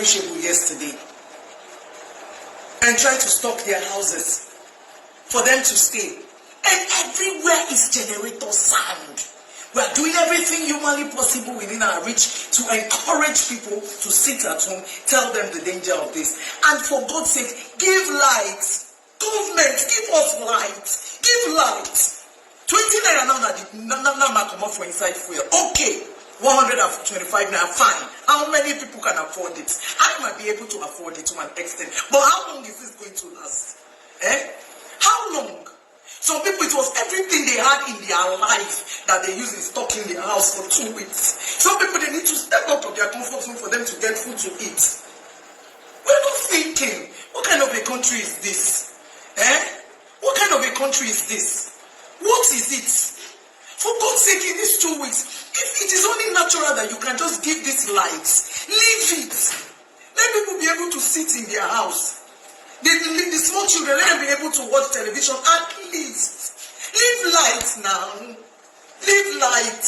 unreachable yesterday and try to stock their houses for them to stay. And everywhere is generator sound. We are doing everything humanly possible within our reach to encourage people to sit at home, tell them the danger of this. And for God's sake, give light. Government, give us light. Give light. 20 naira now come off for inside fuel. Okay, 125 naira, fine. How many people can afford it? I might be able to afford it to an extent. But how long is this going to last? How long? Some people, it was everything they had in their life that they used in stock in their house for 2 weeks. Some people, they need to step out of their comfort zone for them to get food to eat. We're not thinking, what kind of a country is this? What kind of a country is this? What is it? For God's sake, in these 2 weeks, if it is only natural that you can just give these lights, leave it. Let people be able to sit in their house. The small children, let them be able to watch television at least. Leave light now. Leave light.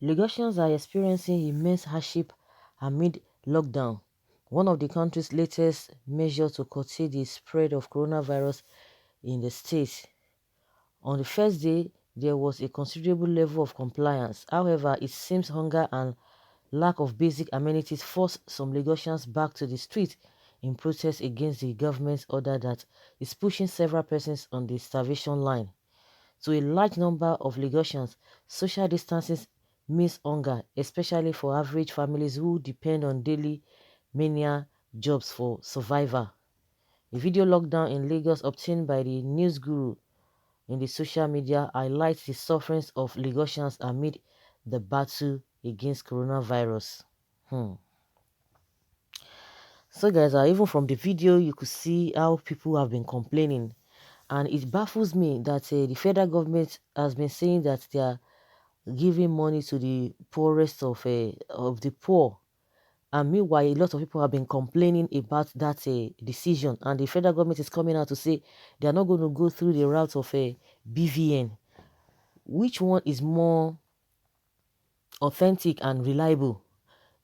Lagosians are experiencing immense hardship amid lockdown, one of the country's latest measures to curtail the spread of coronavirus in the state. On the first day, there was a considerable level of compliance. However, it seems hunger and lack of basic amenities forced some Lagosians back to the street in protest against the government's order that is pushing several persons on the starvation line. To a large number of Lagosians, social distancing means hunger, especially for average families who depend on daily menial jobs for survival. A video lockdown in Lagos obtained by the news guru in the social media highlights the sufferings of Lagosians amid the battle against coronavirus. So guys, even from the video, you could see how people have been complaining, and it baffles me that the federal government has been saying that they are giving money to the poorest of the poor, and meanwhile a lot of people have been complaining about that decision, and the federal government is coming out to say they are not going to go through the route of a BVN. Which one is more authentic and reliable?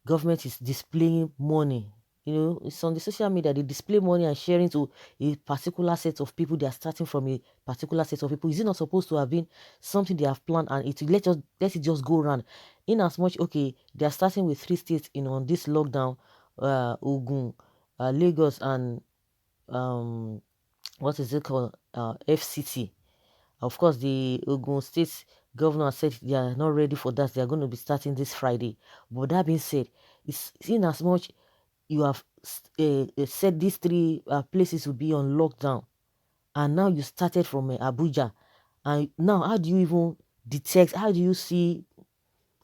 Government is displaying money. You know, it's on the social media, they display money and sharing to a particular set of people. They are starting from a particular set of people. Is it not supposed to have been something they have planned and let it just go around? In as much, okay, they are starting with 3 states on this lockdown, Ogun, Lagos, and what is it called, FCT. Of course, the Ogun State governor said they are not ready for that. They are going to be starting this Friday. But that being said, it's in as much you have said these 3 places will be on lockdown, and now you started from Abuja, and now how do you even detect? How do you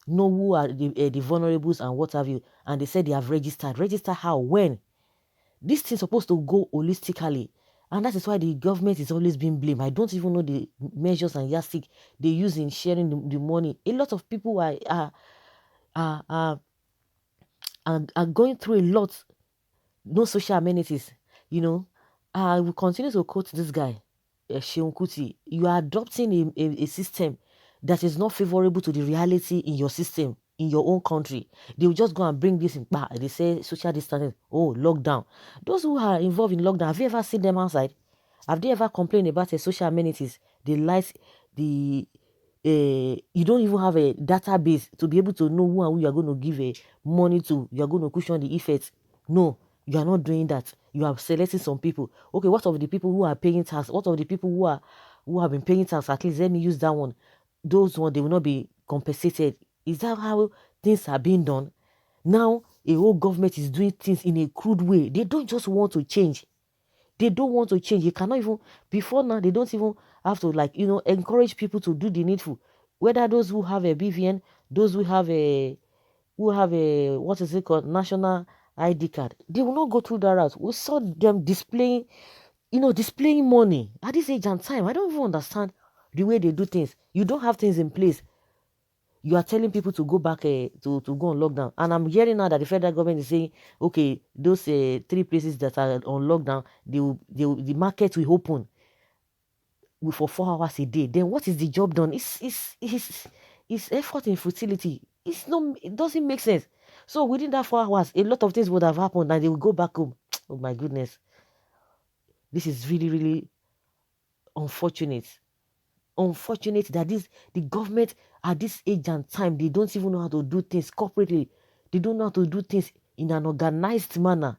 know who are the vulnerables and what have you? And they said they have registered. Register how? When? This thing's supposed to go holistically. And that is why the government is always being blamed. I don't even know the measures and yardstick they use in sharing the money. A lot of people are going through a lot. No social amenities, you know. I will continue to quote this guy, Seun Kuti. You are adopting a system that is not favorable to the reality in your system, in your own country. They will just go and bring this in. They say social distancing. Oh, lockdown. Those who are involved in lockdown, have you ever seen them outside? Have they ever complained about the social amenities, the lights, you don't even have a database to be able to know who and who you are going to give money to. You are going to cushion the effects. No, you are not doing that. You are selecting some people. Okay, what of the people who are paying tax? What of the people who have been paying tax? At least let me use that one. Those ones, they will not be compensated. Is that how things are being done? Now, a whole government is doing things in a crude way. They don't just want to change. They don't want to change. You cannot even, before now, they don't even have to, encourage people to do the needful. Whether those who have a BVN, those who have what is it called, national ID card, they will not go through that route. We saw them displaying money at this age and time. I don't even understand the way they do things. You don't have things in place. You are telling people to go back to go on lockdown. And I'm hearing now that the federal government is saying, okay, those 3 places that are on lockdown, the market will open for 4 hours a day. Then what is the job done? It's effort in futility. It doesn't make sense. So within that 4 hours, a lot of things would have happened and they will go back home. Oh my goodness. This is really, really unfortunate. Unfortunate that the government at this age and time, they don't even know how to do things corporately. They don't know how to do things in an organized manner.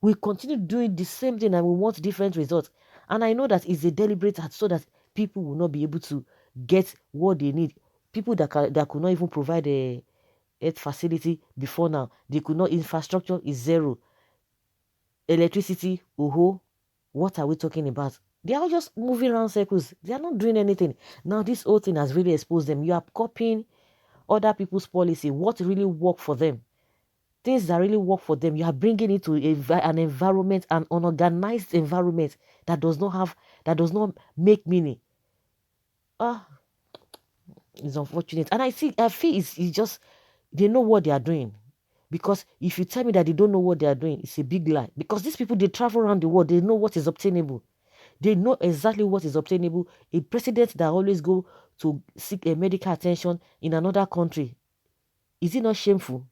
We continue doing the same thing and we want different results. And I know that it's a deliberate act so that people will not be able to get what they need. People that could not even provide a health facility before now, they could not. Infrastructure is zero. Electricity, what are we talking about? They are just moving around circles. They are not doing anything. Now this whole thing has really exposed them. You are copying other people's policy. What really work for them? Things that really work for them, you are bringing it to an environment, an unorganized environment that does not make meaning. It's unfortunate. And I feel it's just, they know what they are doing. Because if you tell me that they don't know what they are doing, it's a big lie. Because these people, they travel around the world, they know what is obtainable. They know exactly what is obtainable. A president that always go to seek a medical attention in another country, is it not shameful?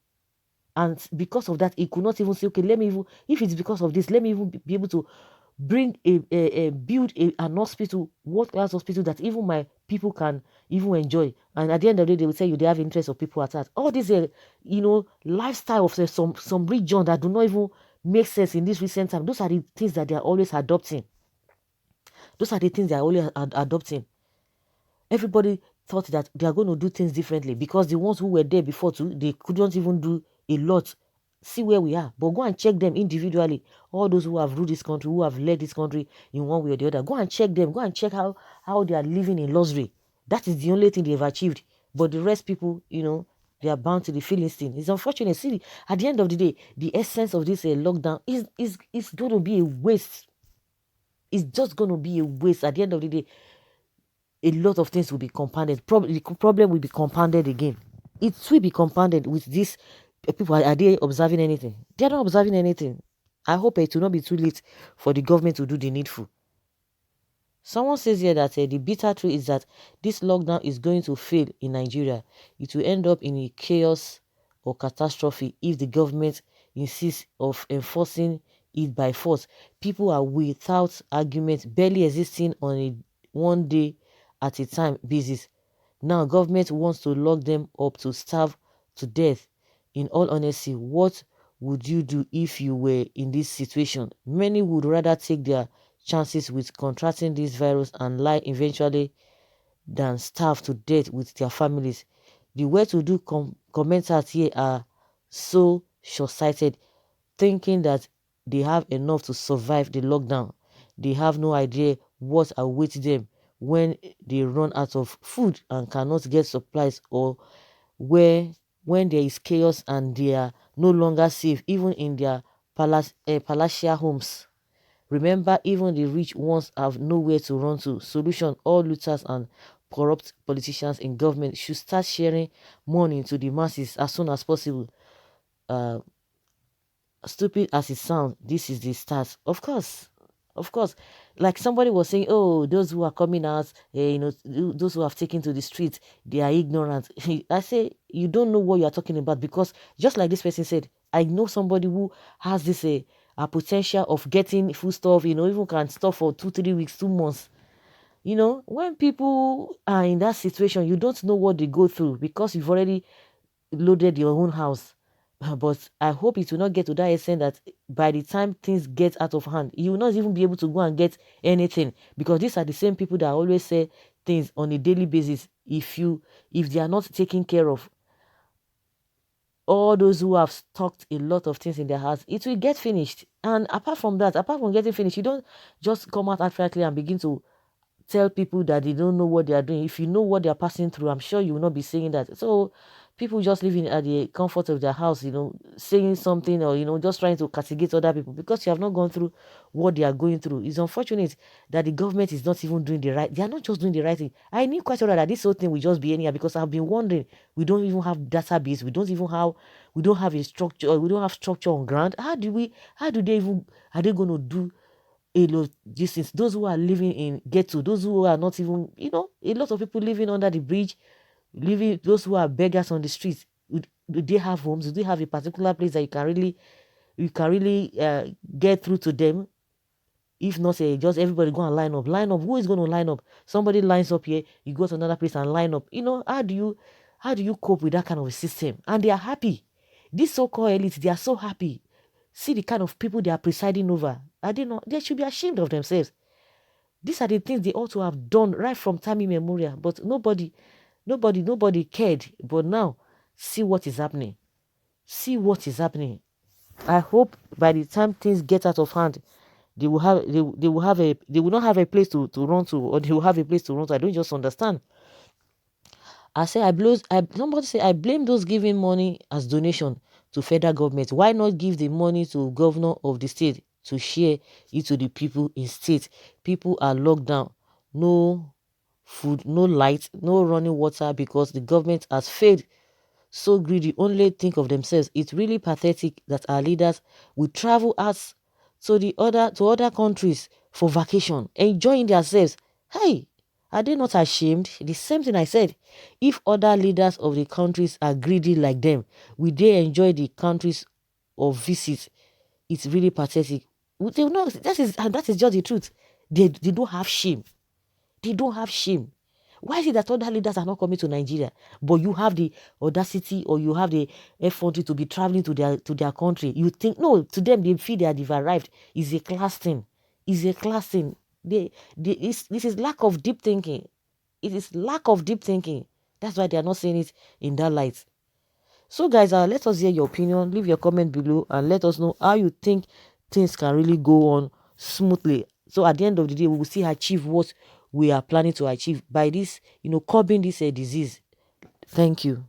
And because of that, he could not even say, okay, let me even, if it's because of this, let me even be able to build an hospital, world-class hospital that even my people can even enjoy. And at the end of the day, they will tell you they have interest of people at heart. All this, lifestyle of some region that do not even make sense in this recent time. Those are the things that they are always adopting. Everybody thought that they are going to do things differently because the ones who were there before too, they couldn't even do a lot. See where we are. But go and check them individually. All those who have ruled this country, who have led this country in one way or the other, go and check them. Go and check how they are living in luxury. That is the only thing they've achieved. But the rest people, they are bound to the Philistine. It's unfortunate. See, at the end of the day, the essence of this lockdown is going to be a waste. It's just going to be a waste. At the end of the day, a lot of things will be compounded. The problem will be compounded again. It will be compounded with this. People, are they observing anything? They are not observing anything. I hope it will not be too late for the government to do the needful. Someone says here that the bitter truth is that this lockdown is going to fail in Nigeria. It will end up in a chaos or catastrophe if the government insists of enforcing it by force. People are without argument, barely existing on a one day at a time basis. Now government wants to lock them up to starve to death. In all honesty, what would you do if you were in this situation? Many would rather take their chances with contracting this virus and lie eventually than starve to death with their families. The well-to-do commenters here are so short-sighted, thinking that they have enough to survive the lockdown. They have no idea what awaits them when they run out of food and cannot get supplies, or when there is chaos and they are no longer safe even in their palatial homes. Remember, even the rich ones have nowhere to run to. Solution: all looters and corrupt politicians in government should start sharing money to the masses as soon as possible. Stupid as it sounds, this is the start. Of course, like somebody was saying, oh, those who are coming out, those who have taken to the streets, they are ignorant. I say, you don't know what you are talking about, because just like this person said, I know somebody who has this a potential of getting food stuff, even can store for 2-3 weeks, 2 months. When people are in that situation, you don't know what they go through because you've already loaded your own house. But I hope it will not get to that extent that by the time things get out of hand, you will not even be able to go and get anything, because these are the same people that always say things on a daily basis. If they are not taken care of, all those who have stocked a lot of things in their house, it will get finished. And apart from getting finished, you don't just come out outrightly and begin to tell people that they don't know what they are doing. If you know what they are passing through, I'm sure you will not be saying that. So people just living at the comfort of their house, saying something, or just trying to castigate other people because you have not gone through what they are going through. It's unfortunate that the government is not even doing the right. They are not just doing the right thing. I knew quite well that this whole thing will just be anyhow, because I've been wondering. We don't even have database. We don't have a structure. We don't have structure on ground. Are they going to do a lot these things? Those who are living in ghetto, those who are not even, a lot of people living under the bridge, those who are beggars on the streets, Do they have homes? Do they have a particular place that you can really get through to them? If not, say just everybody go and line up. Line up. Who is going to line up? Somebody lines up here. You go to another place and line up. How do you cope with that kind of a system? And they are happy. This so-called elite, they are so happy. See the kind of people they are presiding over. Are they not? They should be ashamed of themselves. These are the things they ought to have done right from time immemorial. But nobody cared. But now, see what is happening. See what is happening. I hope by the time things get out of hand, they will not have a place to run to, or they will have a place to run to. I don't just understand. Somebody say I blame those giving money as donation to federal government. Why not give the money to governor of the state to share it to the people in state? People are locked down. No food, no light, no running water because the government has failed. So greedy, only think of themselves. It's really pathetic that our leaders will travel us to other countries for vacation, enjoying themselves. Hey, are they not ashamed? The same thing I said. If other leaders of the countries are greedy like them, will they enjoy the countries of visit? It's really pathetic. They will not. That is just the truth. They don't have shame. They don't have shame. Why is it that other leaders are not coming to Nigeria, but you have the audacity or you have the effort to be traveling to their country? You think, no, to them, they feel they have arrived. It's a class thing. It's a class thing. This is lack of deep thinking. It is lack of deep thinking. That's why they are not saying it in that light. So guys, let us hear your opinion. Leave your comment below and let us know how you think things can really go on smoothly. So at the end of the day, we will still achieve what we are planning to achieve by this, curbing this disease. Thank you.